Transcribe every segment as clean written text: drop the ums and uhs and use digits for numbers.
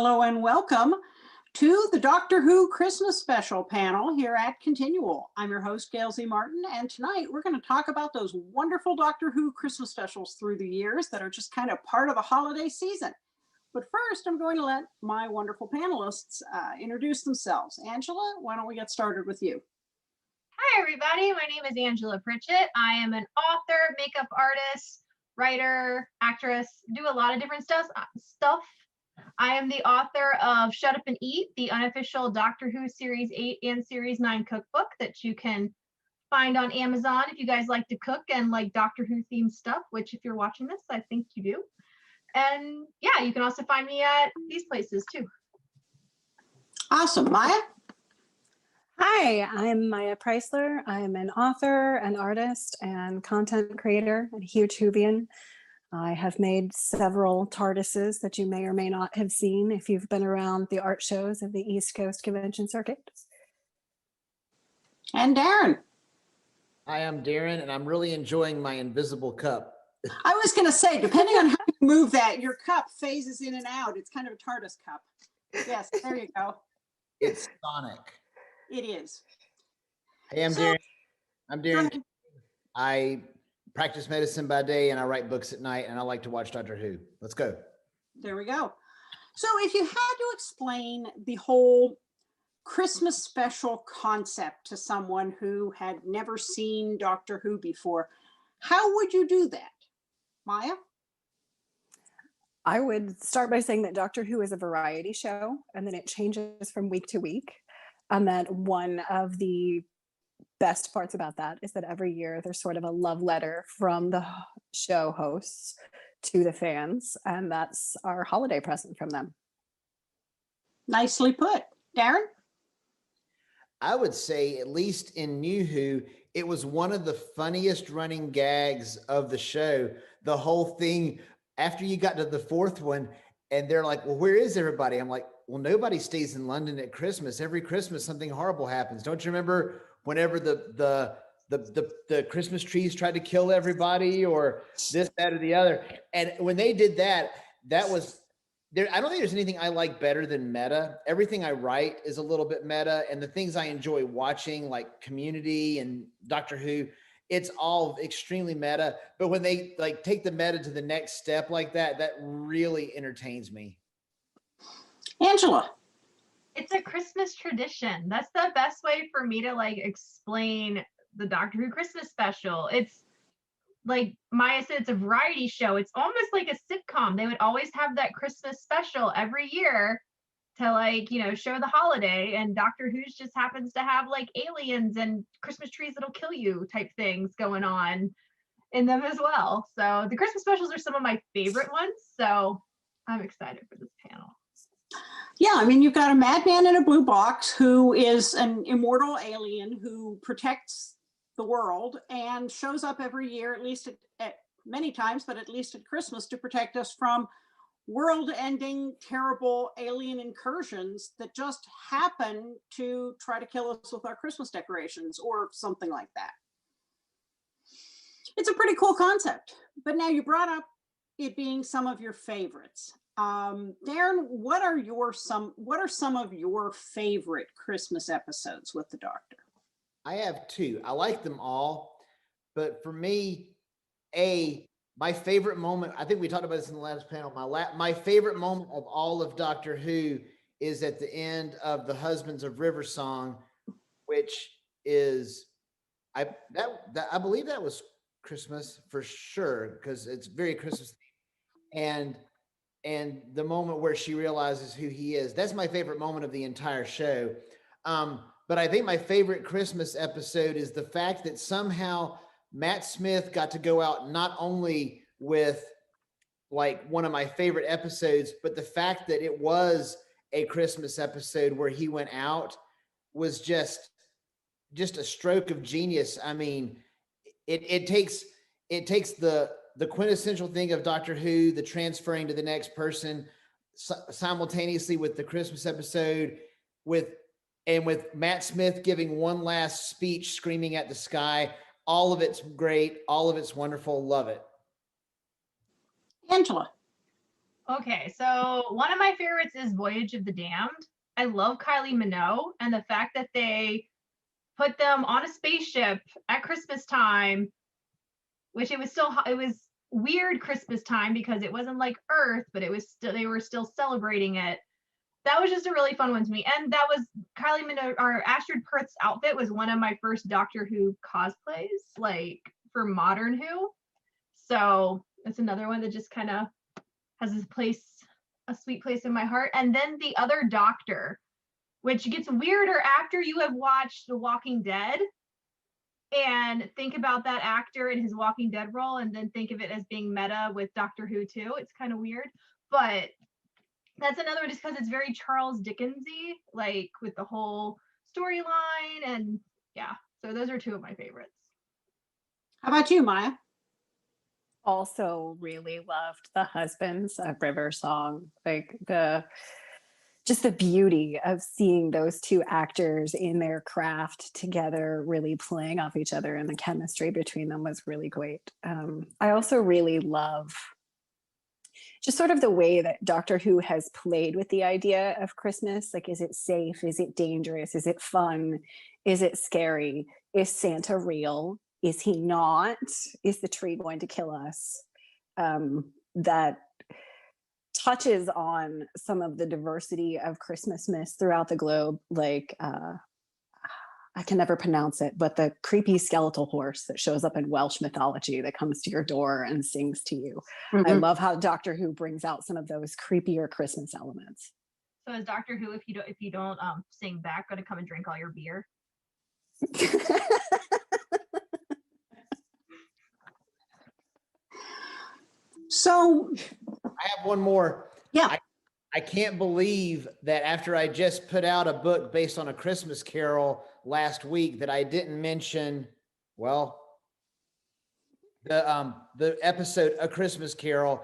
Hello and welcome to the Doctor Who Christmas Special panel here at ConTinual. I'm your host, Gail Z Martin, and tonight we're going to talk about those wonderful Doctor Who Christmas specials through the years that are just kind of part of the holiday season. But first, I'm going to let my wonderful panelists introduce themselves. Angela, why don't we get started with you? Hi, everybody. My name is Angela Pritchett. I am an author, makeup artist, writer, actress, do a lot of different stuff. I am the author of Shut Up and Eat, the unofficial Doctor Who Series 8 and Series 9 cookbook that you can find on Amazon if you guys like to cook and like Doctor Who themed stuff, which if you're watching this, I think you do. And yeah, you can also find me at these places too. Awesome. Maya? Hi, I'm Maya Preisler. I'm an author, an artist, and content creator, a huge Whovian. I have made several TARDISes that you may or may not have seen if you've been around the art shows of the East Coast Convention Circuit. And Darin. Hi, I'm Darin, and I'm really enjoying my invisible cup. I was going to say, depending on how you move that, your cup phases in and out. It's kind of a TARDIS cup. Yes, there you go. It's Sonic. It is. Hey, I'm Darin. I practice medicine by day and I write books at night, and I like to watch Doctor Who. Let's go. There we go. So if you had to explain the whole Christmas special concept to someone who had never seen Doctor Who before, how would you do that? Maya? I would start by saying that Doctor Who is a variety show, and then it changes from week to week. And that one of the best parts about that is that every year there's sort of a love letter from the show hosts to the fans, and that's our holiday present from them. Nicely put. Darin? I would say, at least in New Who, it was one of the funniest running gags of the show. The whole thing, after you got to the fourth one, and they're like, well, where is everybody? I'm like, well, nobody stays in London at Christmas. Every Christmas, something horrible happens. Don't you remember whenever the Christmas trees tried to kill everybody, or this, that, or the other? And when they did that, that was there. I don't think there's anything I like better than meta. Everything I write is a little bit meta, and the things I enjoy watching, like Community and Doctor Who, it's all extremely meta. But when they like take the meta to the next step like that, that really entertains me. Angela? It's a Christmas tradition. That's the best way for me to like explain the Doctor Who Christmas special. It's like Maya said, it's a variety show. It's almost like a sitcom. They would always have that Christmas special every year to like, you know, show the holiday, and Doctor Who's just happens to have like aliens and Christmas trees that'll kill you type things going on in them as well. So the Christmas specials are some of my favorite ones. So I'm excited for this panel. Yeah, I mean, you've got a madman in a blue box who is an immortal alien who protects the world and shows up every year, at least at many times, but at least at Christmas, to protect us from world-ending, terrible alien incursions that just happen to try to kill us with our Christmas decorations or something like that. It's a pretty cool concept. But now you brought up it being some of your favorites. Darin, what are some of your favorite Christmas episodes with the Doctor? I have two. I like them all, but for me, my favorite moment, I think we talked about this in the last panel, my favorite moment of all of Doctor Who is at the end of the Husbands of River song, which is, I believe that was Christmas for sure, because it's very Christmas. And the moment where she realizes who he is, that's my favorite moment of the entire show. But I think my favorite Christmas episode is the fact that somehow Matt Smith got to go out not only with like one of my favorite episodes, but the fact that it was a Christmas episode where he went out was just a stroke of genius. I mean, it takes the quintessential thing of Doctor Who, the transferring to the next person, simultaneously with the Christmas episode, with Matt Smith giving one last speech, screaming at the sky. All of it's great. All of it's wonderful. Love it. Angela? Okay, so one of my favorites is Voyage of the Damned. I love Kylie Minogue and the fact that they put them on a spaceship at Christmas time, which it was weird Christmas time because it wasn't like Earth, but it was still, they were still celebrating it. That was just a really fun one to me. And that was Kylie Minogue, or Astrid Perth's outfit was one of my first Doctor Who cosplays, like for modern Who. So it's another one that just kind of has this place, a sweet place in my heart. And then the other Doctor, which gets weirder after you have watched The Walking Dead and think about that actor in his Walking Dead role, and then think of it as being meta with Doctor Who too. It's kind of weird, but that's another one just because it's very Charles Dickensy, like with the whole storyline. And yeah, so those are two of my favorites. How about you, Maya? Also really loved the Husbands of River Song, like just the beauty of seeing those two actors in their craft together, really playing off each other, and the chemistry between them was really great. I also really love just sort of the way that Doctor Who has played with the idea of Christmas. Like, is it safe? Is it dangerous? Is it fun? Is it scary? Is Santa real? Is he not? Is the tree going to kill us? That touches on some of the diversity of Christmas myths throughout the globe. Like, I can never pronounce it, but the creepy skeletal horse that shows up in Welsh mythology that comes to your door and sings to you. Mm-hmm. I love how Doctor Who brings out some of those creepier Christmas elements. So is Doctor Who, if you don't sing back, gonna come and drink all your beer? So I have one more. yeah, I can't believe that after I just put out a book based on A Christmas Carol last week that I didn't mention, well, the episode A Christmas Carol.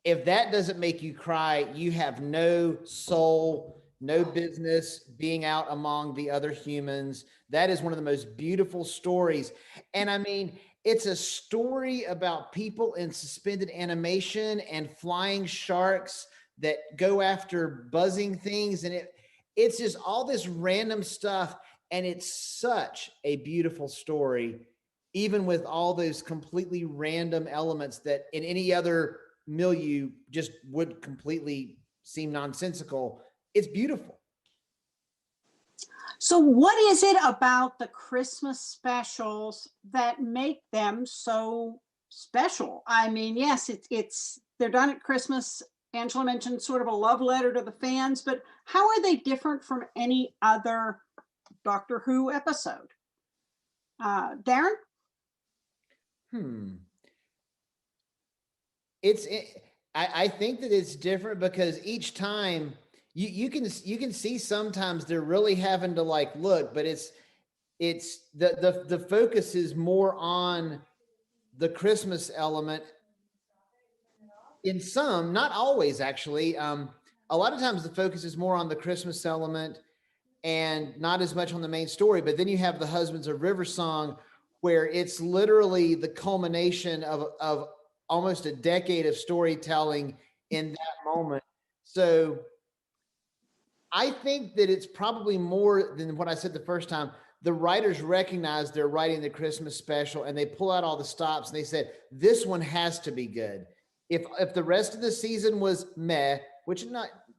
If that doesn't make you cry, you have no soul, no business being out among the other humans. That is one of the most beautiful stories. And I mean, it's a story about people in suspended animation and flying sharks that go after buzzing things. And it's just all this random stuff. And it's such a beautiful story, even with all those completely random elements that in any other milieu just would completely seem nonsensical. It's beautiful. so what is it about the Christmas specials that make them so special? I mean, yes, it's they're done at Christmas. Angela mentioned sort of a love letter to the fans, but how are they different from any other Doctor Who episode? Darin? I think that it's different because each time you can see sometimes they're really having to like look, but it's the focus is more on the Christmas element in some, not always actually. A lot of times the focus is more on the Christmas element and not as much on the main story. But then you have the Husbands of River Song, where it's literally the culmination of almost a decade of storytelling in that moment. So I think that it's probably more than what I said the first time. The writers recognize they're writing the Christmas special and they pull out all the stops and they said, this one has to be good. If the rest of the season was meh, which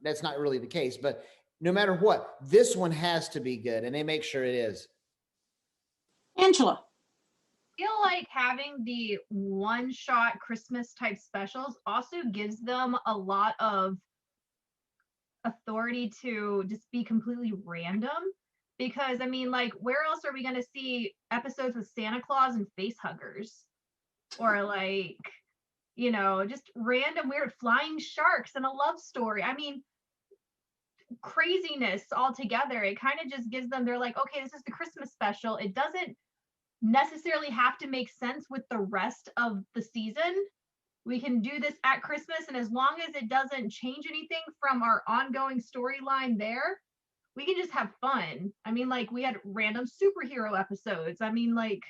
that's not really the case, but no matter what, this one has to be good. And they make sure it is. Angela? I feel like having the one-shot Christmas type specials also gives them a lot of authority to just be completely random. Because I mean, like, where else are we going to see episodes with Santa Claus and face huggers? Or like, you know, just random weird flying sharks and a love story. I mean, craziness altogether. It kind of just gives them, they're like, okay, this is the Christmas special. It doesn't necessarily have to make sense with the rest of the season. We can do this at Christmas, and as long as it doesn't change anything from our ongoing storyline there, we can just have fun. I mean, like, we had random superhero episodes. I mean, like,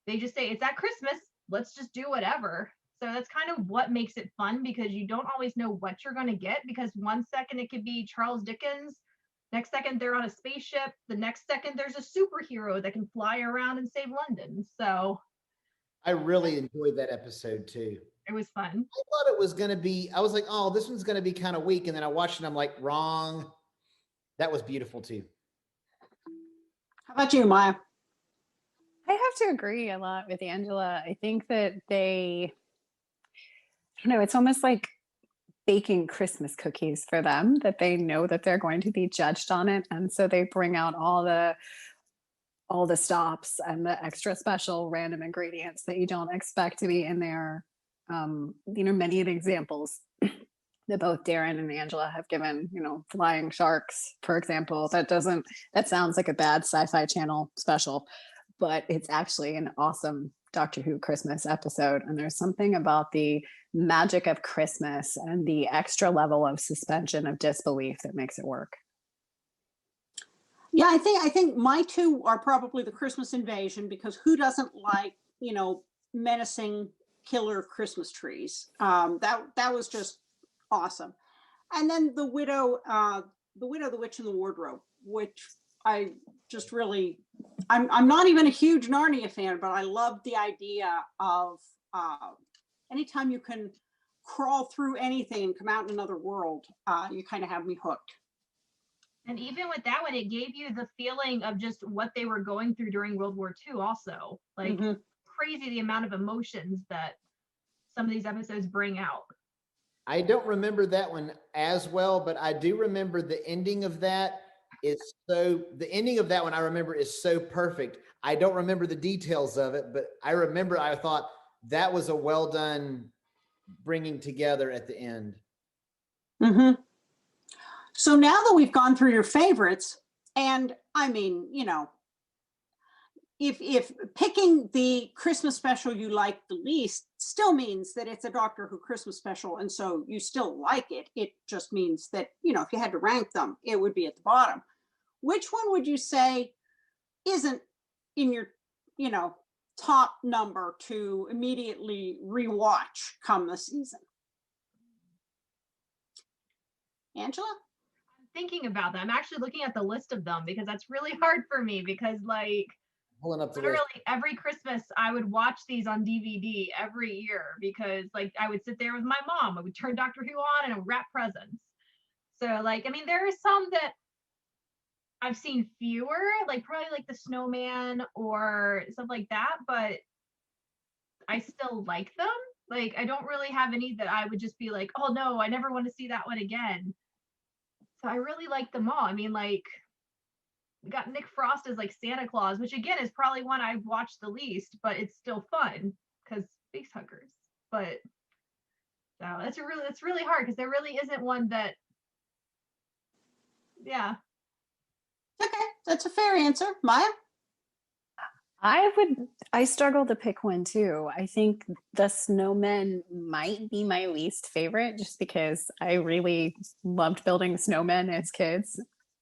they just say it's at Christmas, let's just do whatever. So that's kind of what makes it fun, because you don't always know what you're going to get, because one second it could be Charles Dickens, next second they're on a spaceship, the next second there's a superhero that can fly around and save London. So I really enjoyed that episode too. it was fun. I thought it was going to be, I was like, oh, this one's going to be kind of weak. And then I watched it, I'm like, wrong. That was beautiful too. How about you, Maya? I have to agree a lot with Angela. I think that I don't know, it's almost like baking Christmas cookies for them, that they know that they're going to be judged on it. And so they bring out all the stops and the extra special random ingredients that you don't expect to be in there. Many of the examples that both Darin and Angela have given, flying sharks, for example, that sounds like a bad Sci-Fi Channel special, but it's actually an awesome Doctor Who Christmas episode. And there's something about the magic of Christmas and the extra level of suspension of disbelief that makes it work. Yeah, I think my two are probably the Christmas Invasion, because who doesn't like, menacing killer Christmas trees? That was just awesome. And then the Widow, the Witch, and the Wardrobe, which I just really, I'm not even a huge Narnia fan, but I love the idea of anytime you can crawl through anything and come out in another world, you kind of have me hooked. And even with that one, it gave you the feeling of just what they were going through during World War II also. Like, crazy the amount of emotions that some of these episodes bring out. I don't remember that one as well, but I do remember the ending of that the ending of that one I remember is so perfect. I don't remember the details of it, but I remember I thought that was a well done bringing together at the end. So now that we've gone through your favorites, and I mean, if picking the Christmas special you like the least still means that it's a Doctor Who Christmas special, and so you still like it, it just means that, if you had to rank them, it would be at the bottom. Which one would you say isn't in your, top number to immediately rewatch come the season? Angela? Thinking about that. I'm actually looking at the list of them, because that's really hard for me, because Pulling up the literally list. every Christmas I would watch these on DVD every year, because I would sit there with my mom, I would turn Doctor Who on and wrap presents. So there are some that I've seen fewer, probably the Snowman or stuff like that, but I still like them. I don't really have any that I would just be like, oh no, I never want to see that one again. So I really like them all. We got Nick Frost as Santa Claus, which again is probably one I've watched the least, but it's still fun because face huggers. But so it's really hard, because there really isn't one that, yeah. Okay, that's a fair answer. Maya? I struggle to pick one too. I think the snowmen might be my least favorite, just because I really loved building snowmen as kids.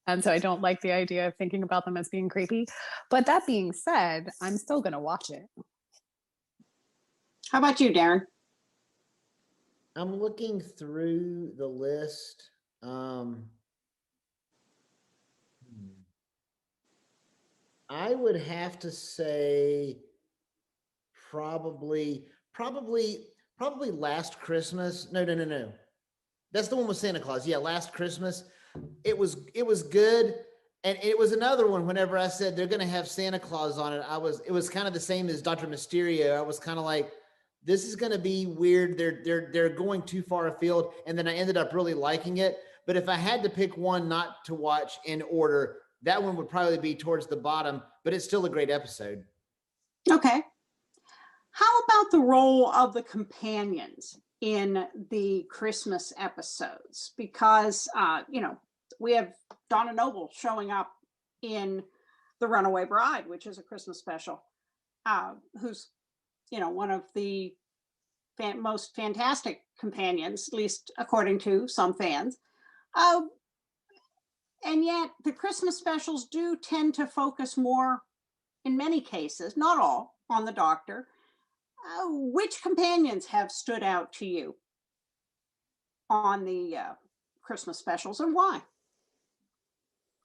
And so I don't like the idea of thinking about them as being creepy. But that being said, I'm still going to watch it. How about you, Darin? I'm looking through the list. I would have to say probably Last Christmas. No. That's the one with Santa Claus. Yeah, Last Christmas. It was good. And it was another one, whenever I said they're going to have Santa Claus on it, it was kind of the same as Dr. Mysterio. I was kind of like, this is going to be weird. They're going too far afield. And then I ended up really liking it. But if I had to pick one not to watch in order, that one would probably be towards the bottom, but it's still a great episode. Okay. How about the role of the companions in the Christmas episodes? Because, we have Donna Noble showing up in The Runaway Bride, which is a Christmas special, who's, one of the most fantastic companions, at least according to some fans. And yet the Christmas specials do tend to focus more, in many cases, not all, on the Doctor. which companions have stood out to you on the Christmas specials, and why?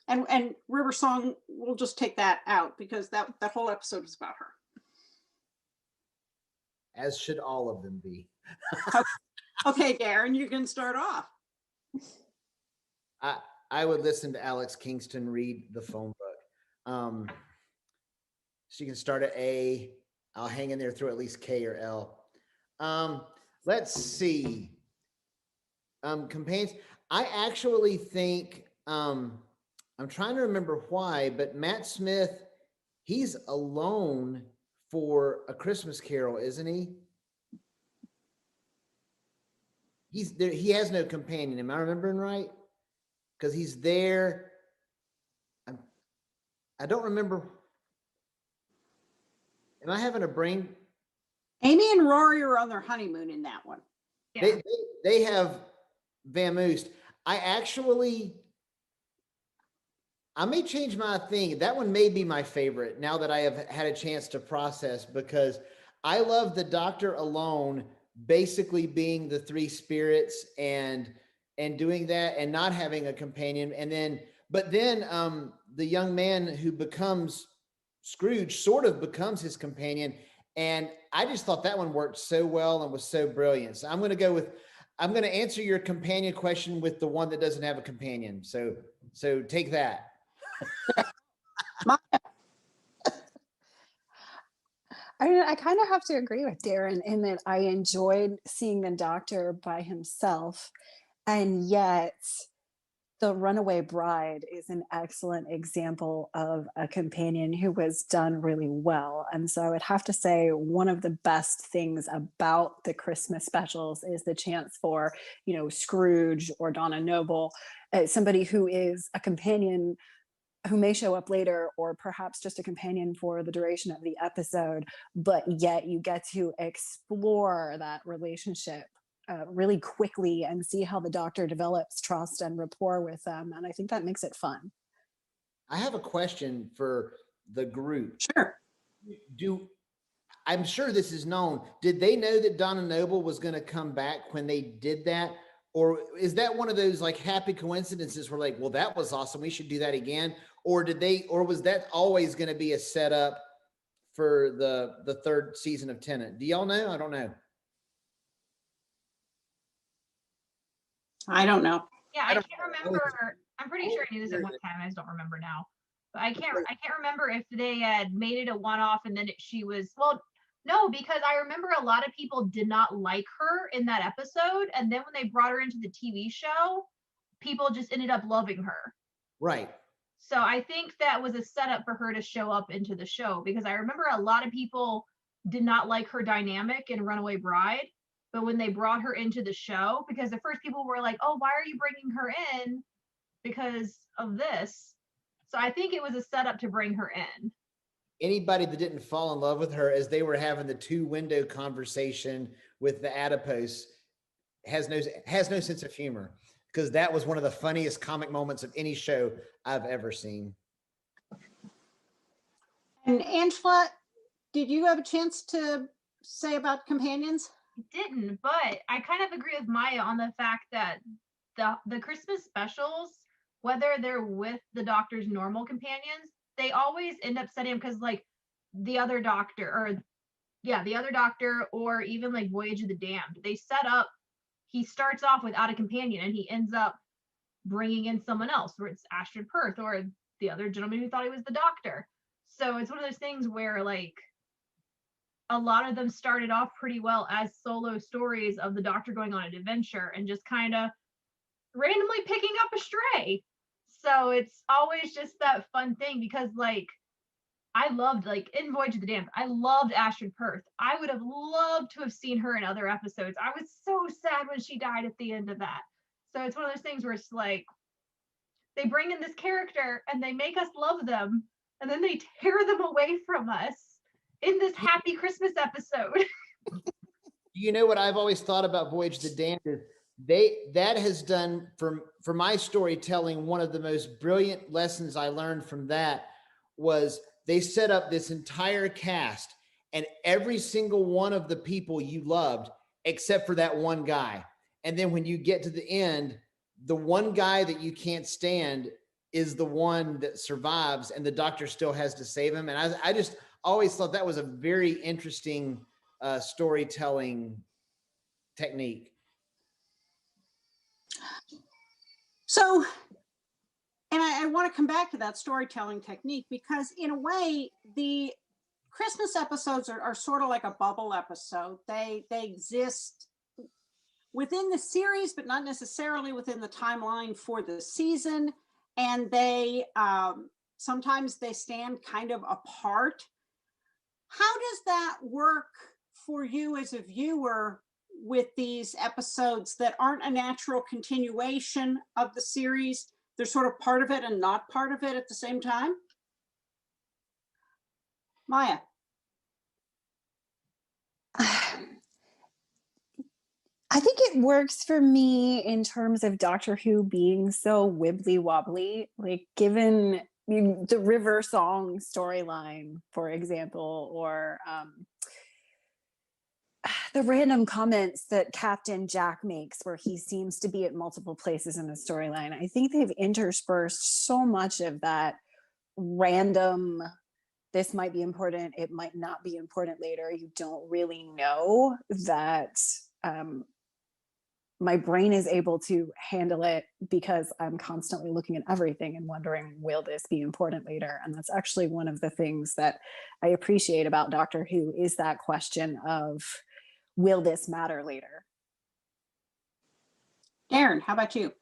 And River Song, we'll just take that out because that whole episode was about her. As should all of them be. Okay, Darin, you can start off. I would listen to Alex Kingston read the phone book. She can start at A. I'll hang in there through at least K or L. Let's see. Companions. I actually think, I'm trying to remember why, but Matt Smith, he's alone for A Christmas Carol, isn't he? He's there. He has no companion. Am I remembering right? Because he's there. I don't remember. Am I having a brain? Amy and Rory are on their honeymoon in that one. Yeah. They have vamoosed. I may change my thing. That one may be my favorite now that I have had a chance to process, because I love the Doctor alone basically being the three spirits and doing that and not having a companion. But then the young man who becomes Scrooge sort of becomes his companion. And I just thought that one worked so well and was so brilliant. So I'm going to answer your companion question with the one that doesn't have a companion. So take that. I kind of have to agree with Darin in that I enjoyed seeing the Doctor by himself, and yet the Runaway Bride is an excellent example of a companion who was done really well. And so I would have to say one of the best things about the Christmas specials is the chance for, Scrooge or Donna Noble, somebody who is a companion who may show up later, or perhaps just a companion for the duration of the episode, but yet you get to explore that relationship really quickly and see how the Doctor develops trust and rapport with them. And I think that makes it fun. I have a question for the group. Sure. I'm sure this is known. Did they know that Donna Noble was going to come back when they did that? Or is that one of those like happy coincidences where like, well, that was awesome, we should do that again? Or was that always going to be a setup for the third season of Tennant? Do y'all know? I don't know. I don't know. Yeah, I can't remember. I'm pretty sure I knew this at one time. I just don't remember now. But I can't remember if they had made it a one-off and then no, because I remember a lot of people did not like her in that episode, and then when they brought her into the TV show, people just ended up loving her. Right. So I think that was a setup for her to show up into the show, because I remember a lot of people did not like her dynamic in Runaway Bride, but when they brought her into the show, because at first people were like, oh, why are you bringing her in because of this? So I think it was a setup to bring her in. Anybody that didn't fall in love with her as they were having the 2-window conversation with the adipose has no sense of humor, because that was one of the funniest comic moments of any show I've ever seen. And Angela, did you have a chance to say about companions? I didn't, but I kind of agree with Maya on the fact that the Christmas specials, whether they're with the Doctor's normal companions, they always end up setting up, because like the other Doctor, or even like Voyage of the Damned, they set up, he starts off without a companion and he ends up bringing in someone else, where it's Ashton Perth or the other gentleman who thought he was the Doctor. So it's one of those things where like a lot of them started off pretty well as solo stories of the Doctor going on an adventure and just kind of randomly picking up a stray. So it's always just that fun thing, because like I loved, like in Voyage of the Damned, I loved Ashton Perth. I would have loved to have seen her in other episodes. I was so sad when she died at the end of that. So it's one of those things where it's like they bring in this character and they make us love them, and then they tear them away from us in this happy Christmas episode. You know what I've always thought about Voyage of the Damned is that has done for my storytelling, one of the most brilliant lessons I learned from that was they set up this entire cast and every single one of the people you loved, except for that one guy. And then when you get to the end, the one guy that you can't stand is the one that survives, and the doctor still has to save him. And I just always thought that was a very interesting storytelling technique. So, and I want to come back to that storytelling technique, because in a way, the Christmas episodes are sort of like a bubble episode. They exist within the series, but not necessarily within the timeline for the season. And they sometimes they stand kind of apart. How does that work for you as a viewer with these episodes that aren't a natural continuation of the series? They're sort of part of it and not part of it at the same time. Maya. I think it works for me in terms of Doctor Who being so wibbly wobbly, like given the River Song storyline, for example, or the random comments that Captain Jack makes where he seems to be at multiple places in the storyline. I think they've interspersed so much of that random, this might be important, it might not be important later, you don't really know, that my brain is able to handle it because I'm constantly looking at everything and wondering, will this be important later? And that's actually one of the things that I appreciate about Doctor Who, is that question of, will this matter later? Darin, how about you?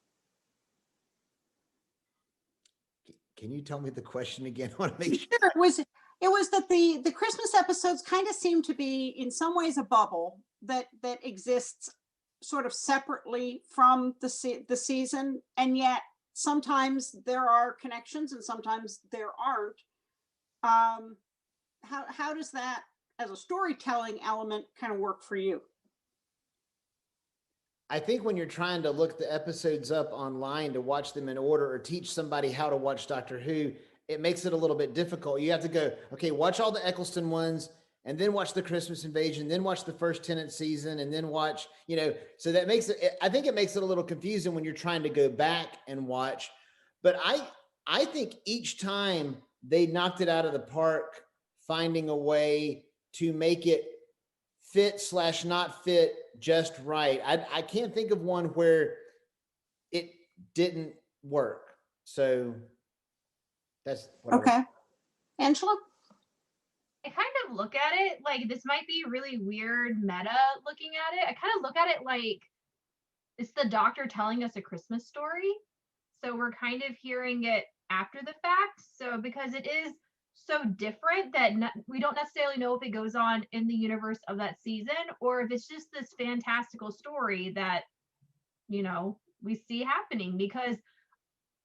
Can you tell me the question again? I want to make sure. Sure. It was that the Christmas episodes kind of seem to be in some ways a bubble that exists sort of separately from the season, and yet sometimes there are connections and sometimes there aren't. How does that as a storytelling element kind of work for you? I think when you're trying to look the episodes up online to watch them in order, or teach somebody how to watch Doctor Who, it makes it a little bit difficult. You have to go, okay, watch all the Eccleston ones, and then watch the Christmas Invasion, then watch the first Tennant season, and then watch, so that makes it, I think it makes it a little confusing when you're trying to go back and watch. But I think each time they knocked it out of the park, finding a way to make it fit/not fit just right. I can't think of one where it didn't work. So that's what Okay. Angela? I kind of look at it like, this might be really weird meta looking at it. I kind of look at it like it's the doctor telling us a Christmas story. So we're kind of hearing it after the fact. So because it is so different that we don't necessarily know if it goes on in the universe of that season, or if it's just this fantastical story that, we see happening. Because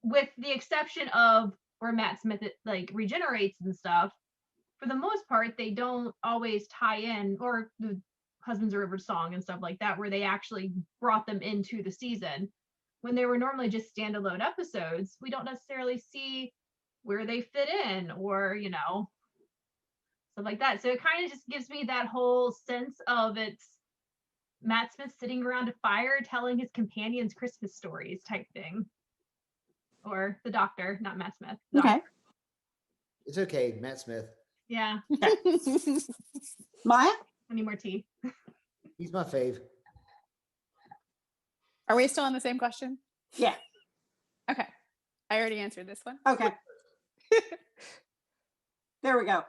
with the exception of where Matt Smith like regenerates and stuff, for the most part, they don't always tie in, or the Husbands of River Song and stuff like that, where they actually brought them into the season. When they were normally just standalone episodes, we don't necessarily see where they fit in, or, stuff like that. So it kind of just gives me that whole sense of, it's Matt Smith sitting around a fire telling his companions Christmas stories type thing. Or the doctor, not Matt Smith. Okay. It's okay, Matt Smith. Yeah. Maya? I need more tea. He's my fave. Are we still on the same question? Yeah. Okay. I already answered this one. Okay. There we go.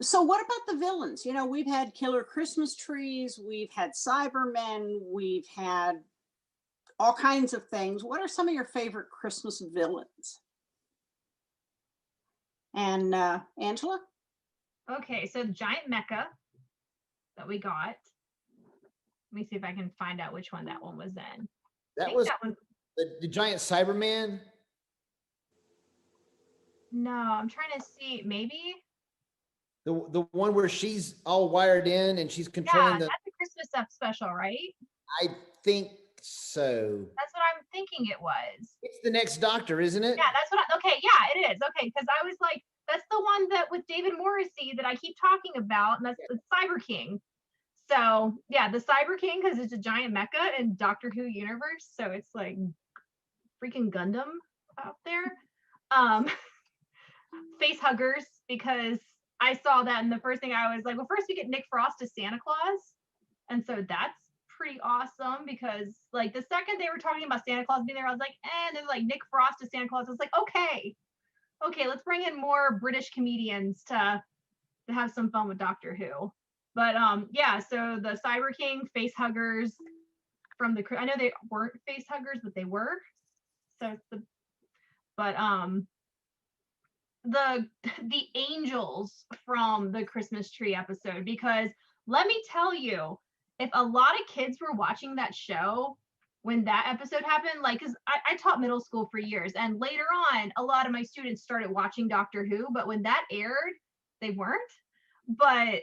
So what about the villains? We've had killer Christmas trees, we've had Cybermen, we've had all kinds of things. What are some of your favorite Christmas villains? And Angela? Okay, so the giant mecha that we got. Let me see if I can find out which one that one was in. That was the giant Cyberman. No, I'm trying to see. Maybe. The one where she's all wired in and she's controlling that's a Christmas special, right? I think so. That's what I'm thinking it was. It's the next Doctor, isn't it? Yeah, that's what okay, yeah, it is. Okay, because I was like, That's the one that with David Morrissey that I keep talking about, and that's the Cyber King. So yeah, the Cyber King, because it's a giant mecha in Doctor Who universe, so it's like freaking Gundam out there. Face huggers, because I saw that, and the first thing I was like, well, first we get Nick Frost as Santa Claus, and so that's pretty awesome, because like the second they were talking about Santa Claus being there, I was like, and then like Nick Frost as Santa Claus, I was like, okay, let's bring in more British comedians to have some fun with Doctor Who. But yeah, so the Cyber King face huggers from the, I know they weren't face huggers, but they were. So it's the, but the angels from the Christmas tree episode, because let me tell you, if a lot of kids were watching that show when that episode happened, like, because I taught middle school for years, and later on, a lot of my students started watching Doctor Who, but when that aired, they weren't. But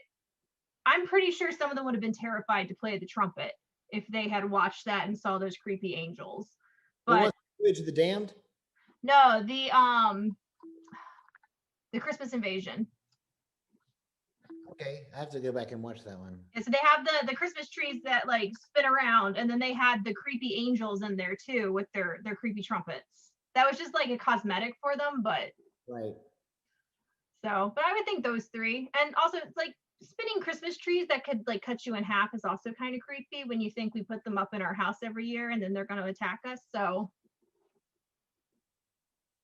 I'm pretty sure some of them would have been terrified to play the trumpet if they had watched that and saw those creepy angels. But Voyage of the Damned? No, the Christmas Invasion. Okay, I have to go back and watch that one. Yeah, so they have the Christmas trees that like spin around, and then they had the creepy angels in there too with their creepy trumpets. That was just like a cosmetic for them, but right. So, but I would think those three, and also it's like spinning Christmas trees that could like cut you in half is also kind of creepy when you think we put them up in our house every year and then they're going to attack us. So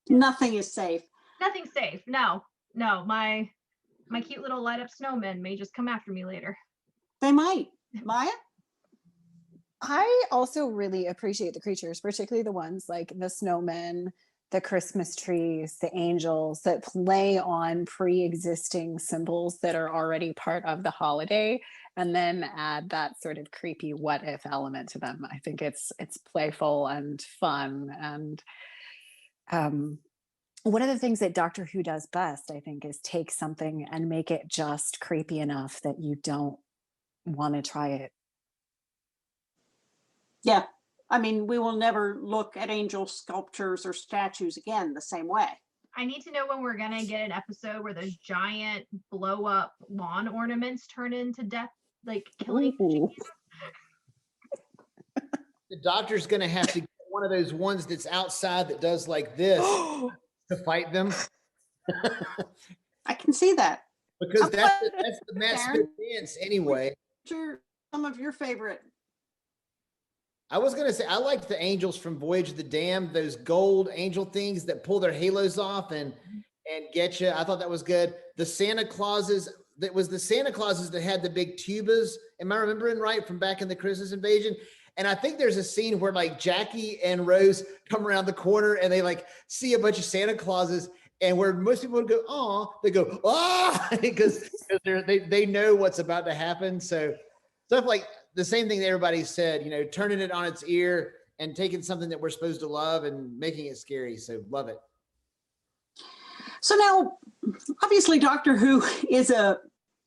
Nothing is safe. Nothing's safe. No, my cute little light up snowmen may just come after me later. They might. Maya? I also really appreciate the creatures, particularly the ones like the snowmen, the Christmas trees, the angels that play on pre-existing symbols that are already part of the holiday, and then add that sort of creepy what if element to them. I think it's playful and fun. And one of the things that Doctor Who does best, I think, is take something and make it just creepy enough that you don't want to try it. Yeah. I mean, we will never look at angel sculptures or statues again the same way. I need to know when we're going to get an episode where those giant blow up lawn ornaments turn into death, like killing. The Doctor's going to have to get one of those ones that's outside that does like this to fight them. I can see that. Because that's the Matt Smith dance anyway. Some of your favorite. I was going to say, I liked the angels from Voyage of the Damned, those gold angel things that pull their halos off and get you. I thought that was good. The Santa Clauses, that was the Santa Clauses that had the big tubas. Am I remembering right from back in the Christmas Invasion? And I think there's a scene where like Jackie and Rose come around the corner and they like see a bunch of Santa Clauses, and where most people would go, "Aw," they go, "Ah," because they know what's about to happen. So stuff like the same thing that everybody said, you know, turning it on its ear and taking something that we're supposed to love and making it scary. So love it. So now, obviously, Doctor Who is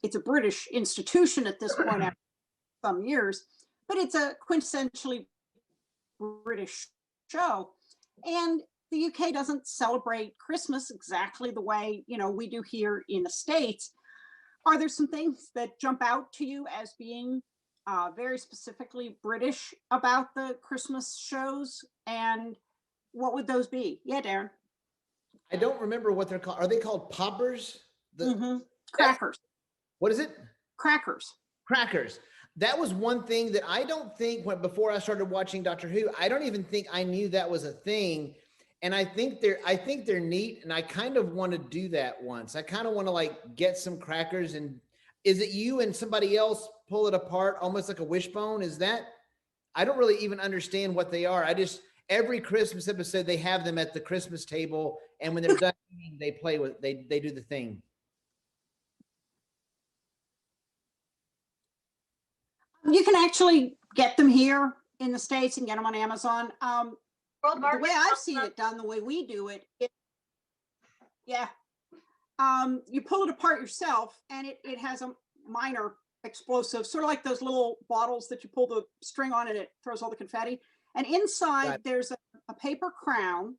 it's a British institution at this point after some years, but it's a quintessentially British show. And the UK doesn't celebrate Christmas exactly the way, you know, we do here in the States. Are there some things that jump out to you as being very specifically British about the Christmas shows, and what would those be? Yeah, Darin. I don't remember what they're called. Are they called poppers? Crackers. What is it? Crackers. Crackers. That was one thing that I don't think before I started watching Doctor Who, I don't even think I knew that was a thing. And I think they're neat, and I kind of want to do that once. I kind of want to like get some crackers, and is it you and somebody else pull it apart almost like a wishbone? Is that, I don't really even understand what they are. I just, every Christmas episode, they have them at the Christmas table, and when they're done eating, they play with, they do the thing. You can actually get them here in the States and get them on Amazon. The way I've seen it done, the way we do it, yeah. You pull it apart yourself, and it has a minor explosive, sort of like those little bottles that you pull the string on and it throws all the confetti. And inside there's a paper crown,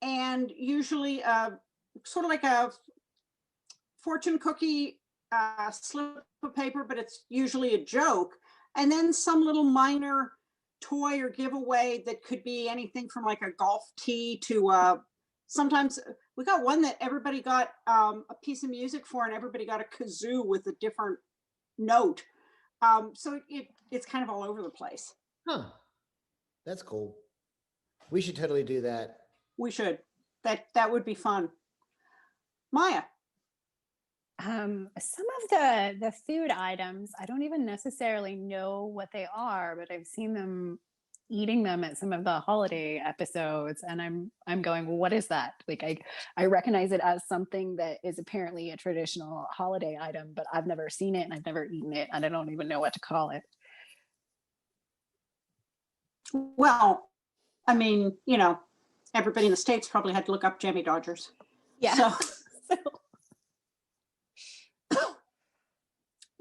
and usually sort of like a fortune cookie slip of paper, but it's usually a joke. And then some little minor toy or giveaway that could be anything from like a golf tee to sometimes we got one that everybody got a piece of music for, and everybody got a kazoo with a different note. So it's kind of all over the place. Huh. That's cool. We should totally do that. We should. That would be fun. Maya. Some of the food items, I don't even necessarily know what they are, but I've seen them eating them at some of the holiday episodes, and I'm going, well, what is that? Like I recognize it as something that is apparently a traditional holiday item, but I've never seen it and I've never eaten it, and I don't even know what to call it. Well, I mean, you know, everybody in the States probably had to look up Jammy Dodgers. Yeah. So,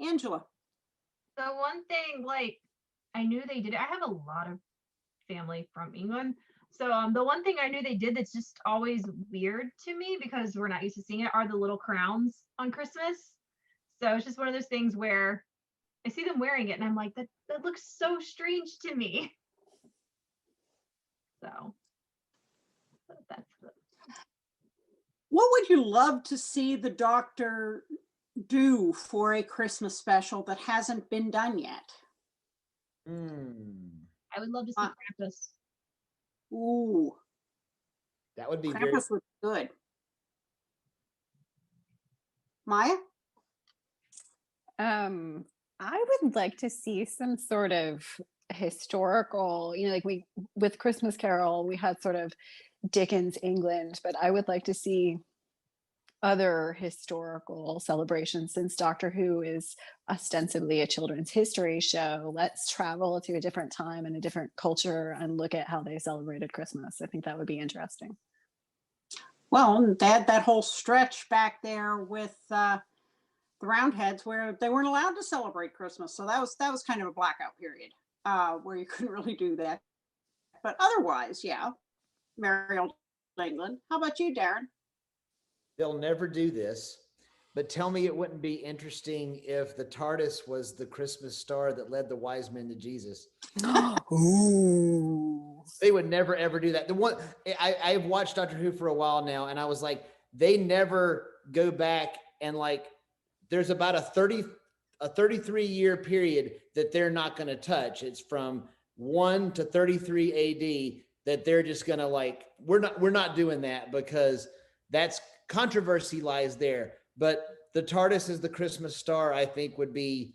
Angela. The one thing, like, I knew they did it. I have a lot of family from England. So the one thing I knew they did that's just always weird to me because we're not used to seeing it are the little crowns on Christmas. So it's just one of those things where I see them wearing it and I'm like, that looks so strange to me. So that's good. What would you love to see the Doctor do for a Christmas special that hasn't been done yet? I would love to see Krampus. Ooh, That would be very. Krampus would be good. Maya? I would like to see some sort of historical, you know, like with Christmas Carol, we had sort of Dickens England, but I would like to see other historical celebrations. Since Doctor Who is ostensibly a children's history show, let's travel to a different time and a different culture and look at how they celebrated Christmas. I think that would be interesting. Well, they had that whole stretch back there with the Roundheads where they weren't allowed to celebrate Christmas. So that was kind of a blackout period where you couldn't really do that. But otherwise, yeah, merry old England. How about you, Darin? They'll never do this, but tell me it wouldn't be interesting if the TARDIS was the Christmas star that led the wise men to Jesus. Ooh. They would never, ever do that. The one I've watched Doctor Who for a while now, and I was like, they never go back and like, there's about a 33-year period that they're not going to touch. It's from 1 to 33 AD that they're just going to like, we're not doing that because that's controversy lies there. But the TARDIS as the Christmas star, I think would be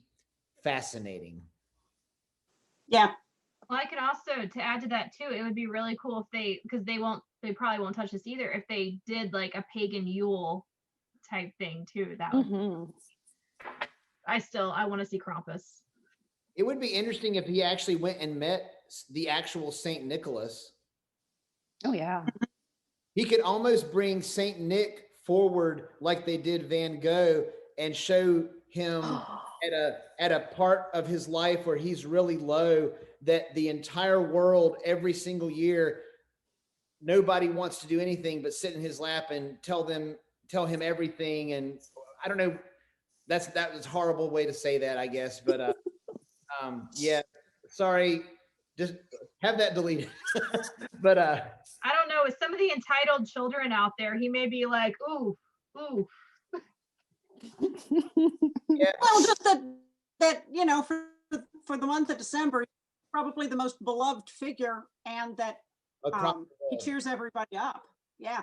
fascinating. Yeah. Well, I could also, to add to that too, it would be really cool if because they probably won't touch this either, if they did like a pagan Yule type thing too. That would, I want to see Krampus. It would be interesting if he actually went and met the actual Saint Nicholas. Oh yeah. He could almost bring Saint Nick forward like they did Van Gogh and show him at a part of his life where he's really low, that the entire world every single year, nobody wants to do anything but sit in his lap and tell him everything. And I don't know, that was a horrible way to say that, I guess, but yeah, sorry, just have that deleted. But I don't know, with some of the entitled children out there, he may be like, ooh. yeah. Well, just that you know, for the month of December, probably the most beloved figure, and that he cheers everybody up. Yeah.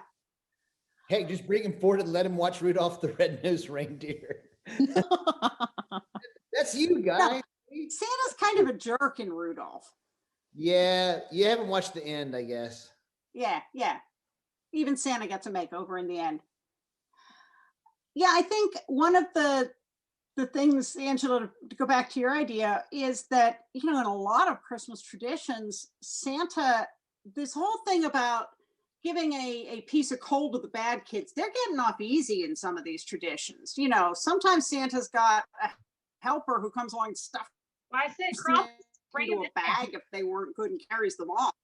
Hey, just bring him forward and let him watch Rudolph the Red-Nosed Reindeer. That's you, guys. No, Santa's kind of a jerk in Rudolph. Yeah, you haven't watched the end, I guess. Yeah. Even Santa gets a makeover in the end. Yeah, I think one of the things, Angela, to go back to your idea, is that, you know, in a lot of Christmas traditions, Santa, this whole thing about giving a piece of coal to the bad kids, they're getting off easy in some of these traditions. You know, sometimes Santa's got a helper who comes along and stuffs I said Krampus, bring him into in a bag if they weren't good and carries them off.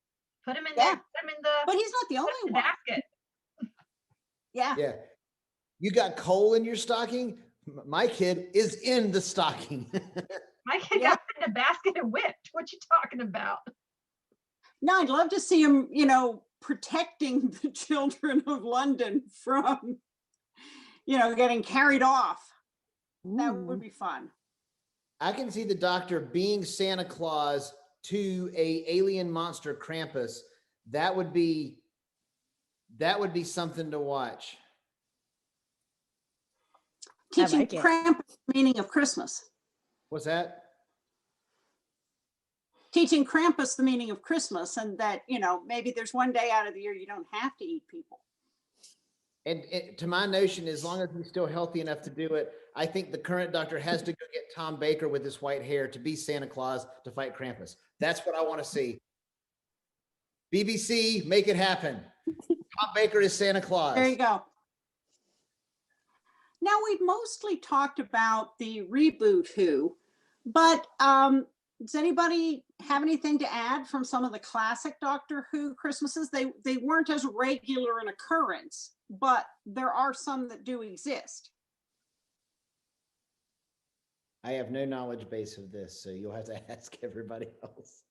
Put him in Yeah. there. Put him in But he's not the only the one. basket. Yeah. Yeah. You got coal in your stocking? My kid is in the stocking. My kid got in a basket and whipped. What you talking about? No, I'd love to see him, you know, protecting the children of London from, you know, getting carried off. That would be fun. I can see the Doctor being Santa Claus to a alien monster Krampus. That would be something to watch. Teaching like it. Krampus the meaning of Christmas. What's that? Teaching Krampus the meaning of Christmas, and that, you know, maybe there's one day out of the year you don't have to eat people. And to my notion, as long as he's still healthy enough to do it, I think the current Doctor has to go get Tom Baker with his white hair to be Santa Claus to fight Krampus. That's what I want to see. BBC, make it happen. Tom Baker is Santa Claus. There you go. Now, we've mostly talked about the reboot Who, but does anybody have anything to add from some of the classic Doctor Who Christmases? They weren't as regular an occurrence, but there are some that do exist. I have no knowledge base of this, so you'll have to ask everybody else.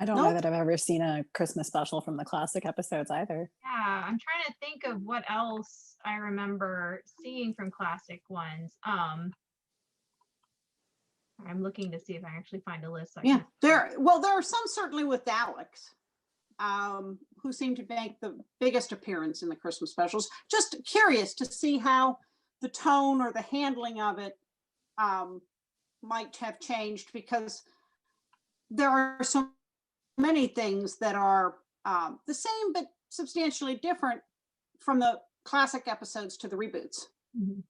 I don't know that I've ever seen a Christmas special from the classic episodes either. Yeah, I'm trying to think of what else I remember seeing from classic ones. I'm looking to see if I actually find a list. Yeah, there are some certainly with Alex, who seem to make the biggest appearance in the Christmas specials. Just curious to see how the tone or the handling of it might have changed, because there are so many things that are the same but substantially different from the classic episodes to the reboots. Mhm.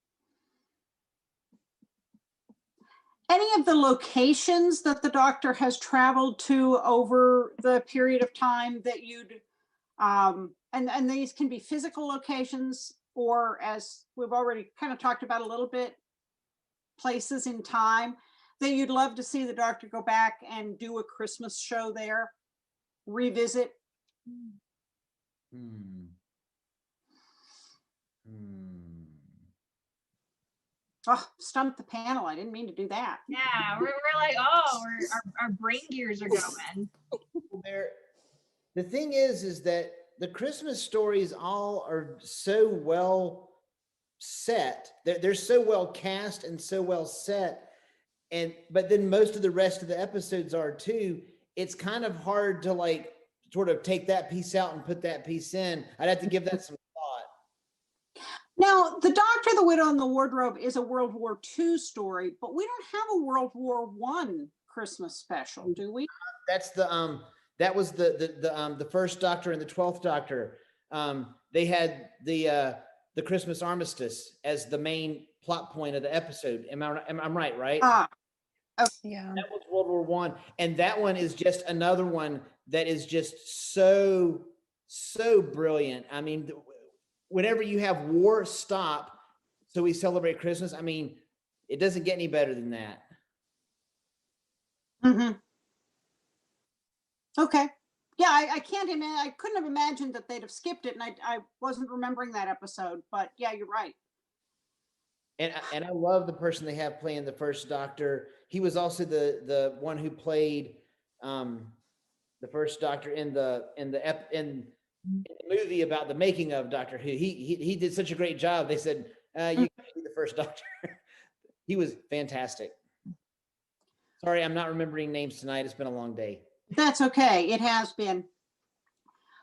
Any of the locations that the Doctor has traveled to over the period of time that you'd, and these can be physical locations, or, as we've already kind of talked about a little bit, places in time that you'd love to see the Doctor go back and do a Christmas show there, revisit? Oh, stumped the panel. I didn't mean to do that. Yeah, we're like, oh, our brain gears are going. The thing is that the Christmas stories all are so well set. They're so well cast and so well set. But then most of the rest of the episodes are too. It's kind of hard to like sort of take that piece out and put that piece in. I'd have to give that some thought. Now, The Doctor, the Widow, and the Wardrobe is a World War II story, but we don't have a World War I Christmas special, do we? That's the that was the first Doctor and the 12th Doctor. They had the Christmas armistice as the main plot point of the episode. I'm right? Okay. Yeah. That was World War I, and that one is just another one that is just so brilliant. I mean, whenever you have war stop, so we celebrate Christmas. I mean, it doesn't get any better than that. Mm-hmm. Okay. Yeah, I can't imagine. I couldn't have imagined that they'd have skipped it, and I wasn't remembering that episode. But yeah, you're right. And I love the person they have playing the first Doctor. He was also the one who played the first Doctor in the movie about the making of Doctor Who. He did such a great job. They said, you can be the first Doctor. He was fantastic. Sorry, I'm not remembering names tonight. It's been a long day. That's okay. It has been.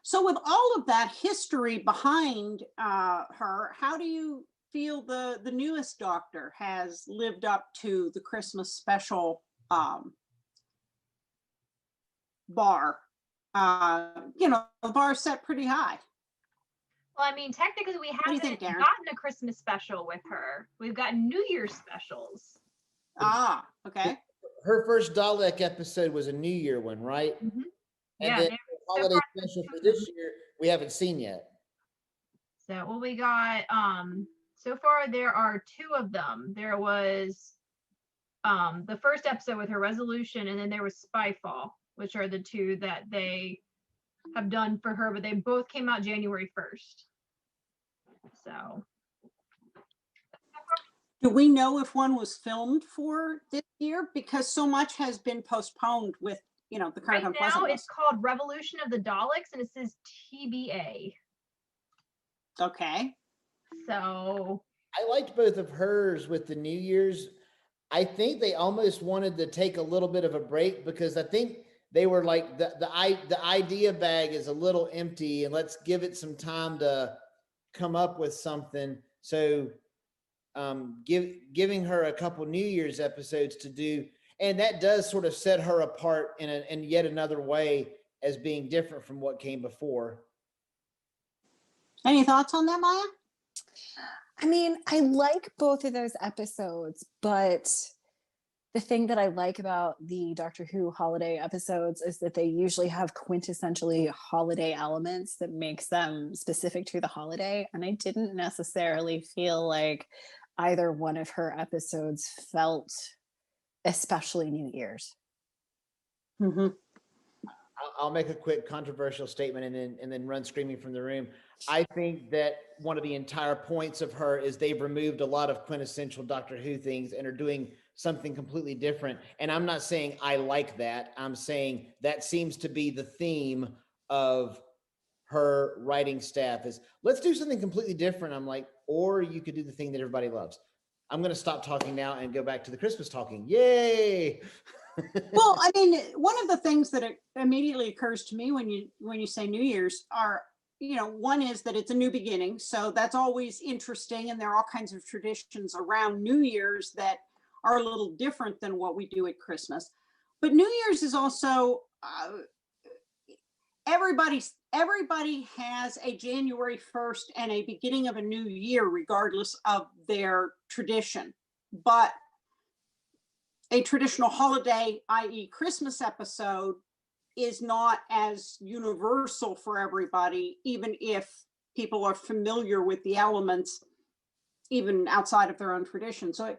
So with all of that history behind her, how do you feel the newest Doctor has lived up to the Christmas special bar? The bar set pretty high. Well, I mean, technically, we do you haven't think, Darin? gotten a Christmas special with her. We've got New Year's specials. Ah, okay. Her first Dalek episode was a New Year one, right? Mhm. And Yeah, then they- the holiday special for this year, we haven't seen yet. So, well, we got, so far there are two of them. There was the first episode with her resolution, and then there was Spyfall, which are the two that they have done for her, but they both came out January 1st. So Do we know if one was filmed for this year? Because so much has been postponed with, the current right now unpleasantness. it's called Revolution of the Daleks, and it says TBA. Okay. So I liked both of hers with the New Year's. I think they almost wanted to take a little bit of a break because I think they were like the idea bag is a little empty and let's give it some time to come up with something. So giving her a couple New Year's episodes to do, and that does sort of set her apart in yet another way as being different from what came before. Any thoughts on that, Maya? I mean, I like both of those episodes, but the thing that I like about the Doctor Who holiday episodes is that they usually have quintessentially holiday elements that makes them specific to the holiday. And I didn't necessarily feel like either one of her episodes felt especially New Year's. Mm-hmm. I'll make a quick controversial statement and then run screaming from the room. I think that one of the entire points of her is they've removed a lot of quintessential Doctor Who things and are doing something completely different. And I'm not saying I like that. I'm saying that seems to be the theme of her writing staff is let's do something completely different. I'm like, or you could do the thing that everybody loves. I'm going to stop talking now and go back to the Christmas talking. Yay. Well, I mean, one of the things that immediately occurs to me when you say New Year's are, one is that it's a new beginning. So that's always interesting. And there are all kinds of traditions around New Year's that are a little different than what we do at Christmas. But New Year's is also, everybody has a January 1st and a beginning of a new year, regardless of their tradition. But a traditional holiday, i.e. Christmas episode, is not as universal for everybody, even if people are familiar with the elements, even outside of their own tradition. So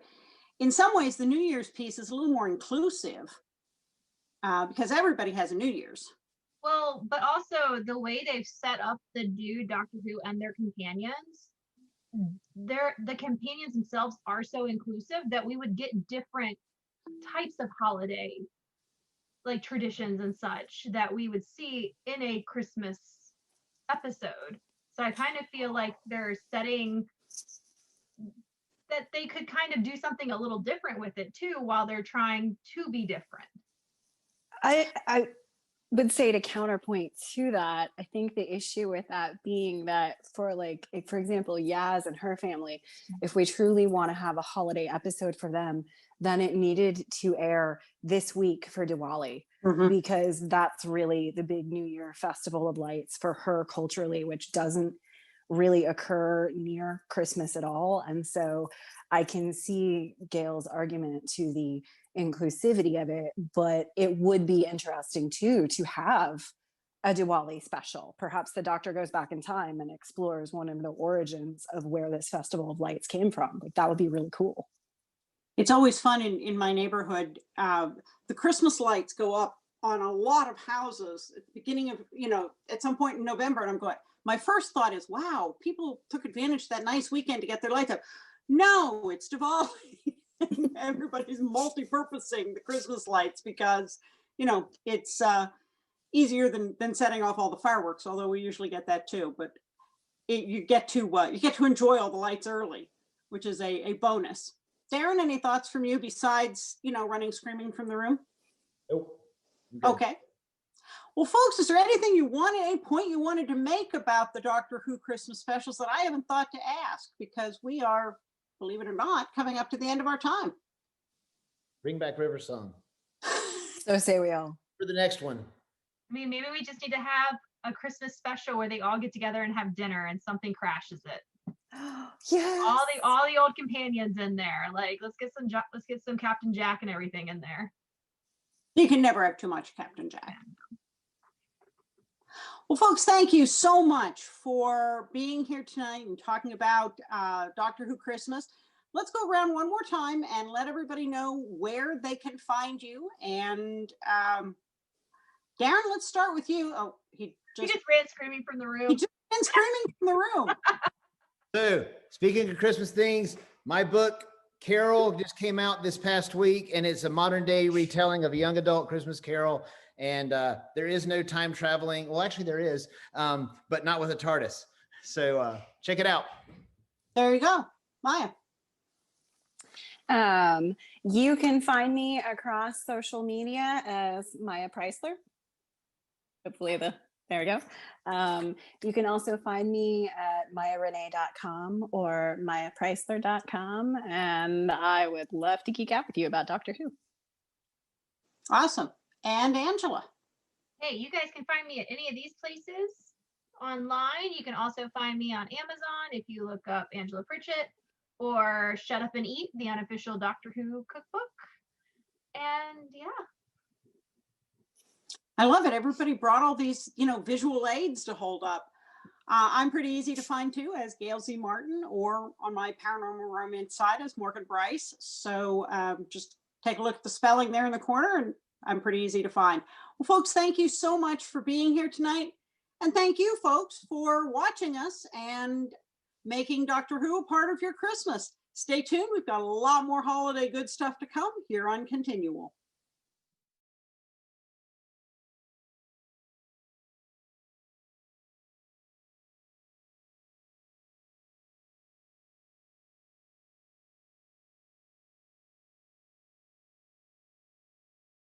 in some ways, the New Year's piece is a little more inclusive because everybody has a New Year's. well, but also the way they've set up the new Doctor Who and their companions, the companions themselves are so inclusive that we would get different types of holiday like traditions and such that we would see in a Christmas episode. So I kind of feel like they're setting that they could kind of do something a little different with it too while they're trying to be different. I would say to counterpoint to that, I think the issue with that being that for example, Yaz and her family, if we truly want to have a holiday episode for them, then it needed to air this week for Diwali, because that's really the big New Year festival of lights for her culturally, which doesn't really occur near Christmas at all. And so I can see Gail's argument to the inclusivity of it, but it would be interesting too to have a Diwali special. Perhaps the Doctor goes back in time and explores one of the origins of where this festival of lights came from. Like, that would be really cool. It's always fun in my neighborhood. The Christmas lights go up on a lot of houses at the beginning of, at some point in November. And I'm going, my first thought is, wow, people took advantage of that nice weekend to get their lights up. No, it's Diwali. Everybody's multi-purposing the Christmas lights because, it's easier than setting off all the fireworks, although we usually get that too. But you get to enjoy all the lights early, which is a bonus. Darin, any thoughts from you besides, running screaming from the room? Nope. Okay. Well, folks, is there any point you wanted to make about the Doctor Who Christmas specials that I haven't thought to ask? Because we are, believe it or not, coming up to the end of our time. Bring back River Song So say we all. for the next one. I mean, maybe we just need to have a Christmas special where they all get together and have dinner and something crashes it. Yes. All the old companions in there. Like, let's get some Captain Jack and everything in there. You can never have too much Captain Jack. Well, folks, thank you so much for being here tonight and talking about Doctor Who Christmas. Let's go around one more time and let everybody know where they can find you. And Darin, let's start with you. Oh, he He just ran screaming from the he room. just been screaming from the room. So, speaking of Christmas things, my book Carol just came out this past week, and it's a modern day retelling of a young adult Christmas Carol. And there is no time traveling. Well, actually, there is, but not with a TARDIS. So check it out. There you go, Maya. You can find me across social media as Maya Preisler. Hopefully there we go. You can also find me at mayarenee.com or mayapreisler.com. And I would love to geek out with you about Doctor Who. Awesome. And Angela. Hey, you guys can find me at any of these places online. You can also find me on Amazon if you look up Angela Pritchett, or Shut Up and Eat, the unofficial Doctor Who cookbook. And yeah. I love it. Everybody brought all these, visual aids to hold up. I'm pretty easy to find too, as Gail Z Martin, or on my paranormal romance side as Morgan Bryce. So just take a look at the spelling there in the corner, and I'm pretty easy to find. Well, folks, thank you so much for being here tonight. And thank you, folks, for watching us and making Doctor Who a part of your Christmas. Stay tuned. We've got a lot more holiday good stuff to come here on ConTinual.